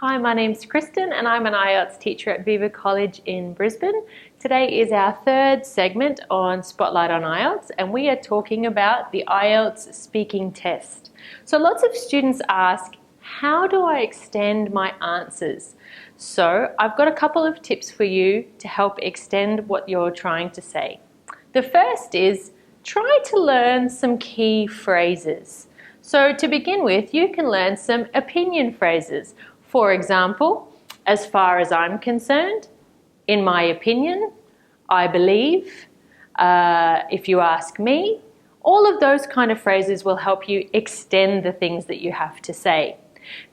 Hi, my name's Kristen and I'm an IELTS teacher at Viva College in Brisbane. Today is our third segment on Spotlight on IELTS and we are talking about the IELTS speaking test. So lots of students ask, how do I extend my answers? So I've got a couple of tips for you to help extend what you're trying to say. The first is try to learn some key phrases. So to begin with, you can learn some opinion phrases. For example, as far as I'm concerned, in my opinion, I believe, if you ask me, all of those kind of phrases will help you extend the things that you have to say.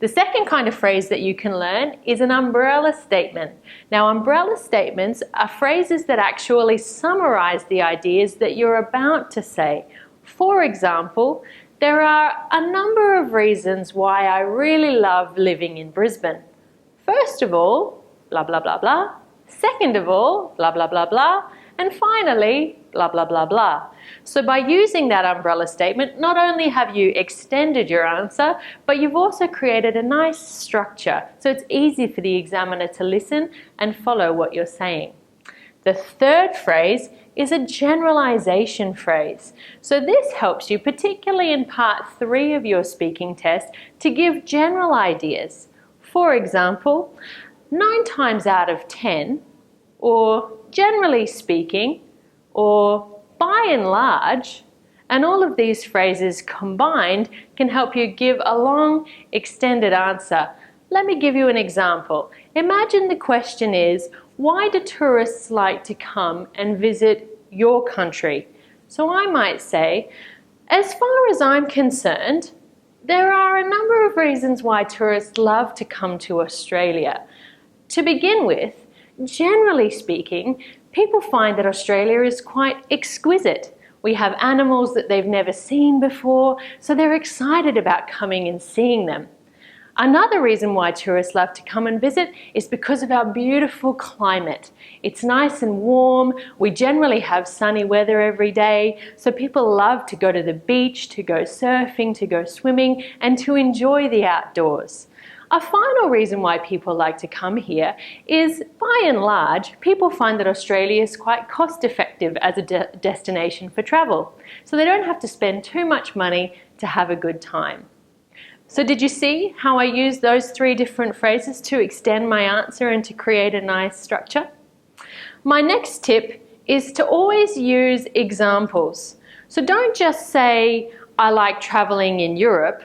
The second kind of phrase that you can learn is an umbrella statement. Now, umbrella statements are phrases that actually summarize the ideas that you're about to say. For example, there are a number of reasons why I really love living in Brisbane. First of all, blah, blah, blah, blah. Second of all, blah, blah, blah, blah. And finally, blah, blah, blah, blah. So by using that umbrella statement, not only have you extended your answer, but you've also created a nice structure. So it's easy for the examiner to listen and follow what you're saying. The third phrase is a generalization phrase. So this helps you, particularly in part 3 of your speaking test, to give general ideas. For example, 9 times out of 10, or generally speaking, or by and large, and all of these phrases combined can help you give a long, extended answer. Let me give you an example. Imagine the question is, why do tourists like to come and visit your country? So I might say, as far as I'm concerned, there are a number of reasons why tourists love to come to Australia. To begin with, generally speaking, people find that Australia is quite exquisite. We have animals that they've never seen before, so they're excited about coming and seeing them. Another reason why tourists love to come and visit is because of our beautiful climate. It's nice and warm. We generally have sunny weather every day, so people love to go to the beach, to go surfing, to go swimming, and to enjoy the outdoors. A final reason why people like to come here is, by and large, people find that Australia is quite cost-effective as a destination for travel, so they don't have to spend too much money to have a good time. So did you see how I used those 3 different phrases to extend my answer and to create a nice structure? My next tip is to always use examples. So don't just say, I like traveling in Europe.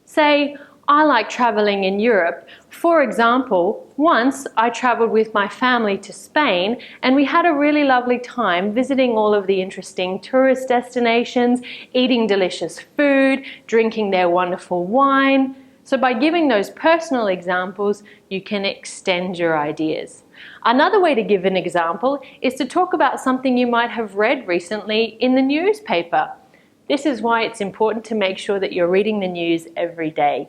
Say, I like traveling in Europe. For example, once I traveled with my family to Spain and we had a really lovely time visiting all of the interesting tourist destinations, eating delicious food, drinking their wonderful wine. So by giving those personal examples, you can extend your ideas. Another way to give an example is to talk about something you might have read recently in the newspaper. This is why it's important to make sure that you're reading the news every day.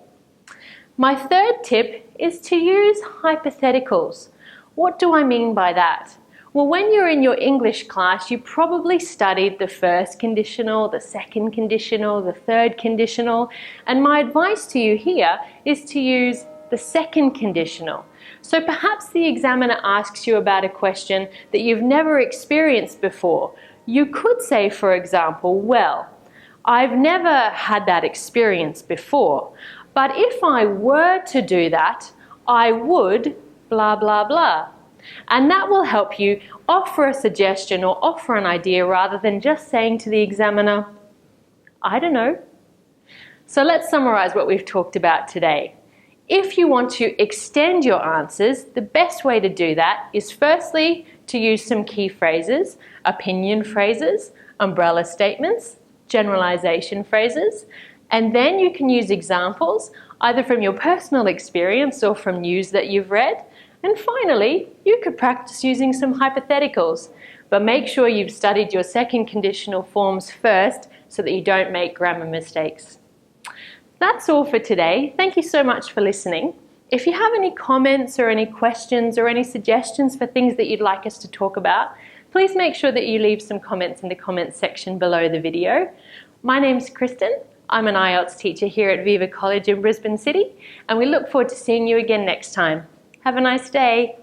My third tip is to use hypotheticals. What do I mean by that? Well, when you're in your English class, you probably studied the first conditional, the second conditional, the third conditional, and my advice to you here is to use the second conditional. So perhaps the examiner asks you about a question that you've never experienced before. You could say, for example, well, I've never had that experience before. But if I were to do that, I would blah, blah, blah. And that will help you offer a suggestion or offer an idea rather than just saying to the examiner, I don't know. So let's summarize what we've talked about today. If you want to extend your answers, the best way to do that is firstly to use some key phrases, opinion phrases, umbrella statements, generalization phrases, and then you can use examples, either from your personal experience or from news that you've read. And finally, you could practice using some hypotheticals, but make sure you've studied your second conditional forms first so that you don't make grammar mistakes. That's all for today. Thank you so much for listening. If you have any comments or any questions or any suggestions for things that you'd like us to talk about, please make sure that you leave some comments in the comments section below the video. My name's Kristen. I'm an IELTS teacher here at Viva College in Brisbane City, and we look forward to seeing you again next time. Have a nice day.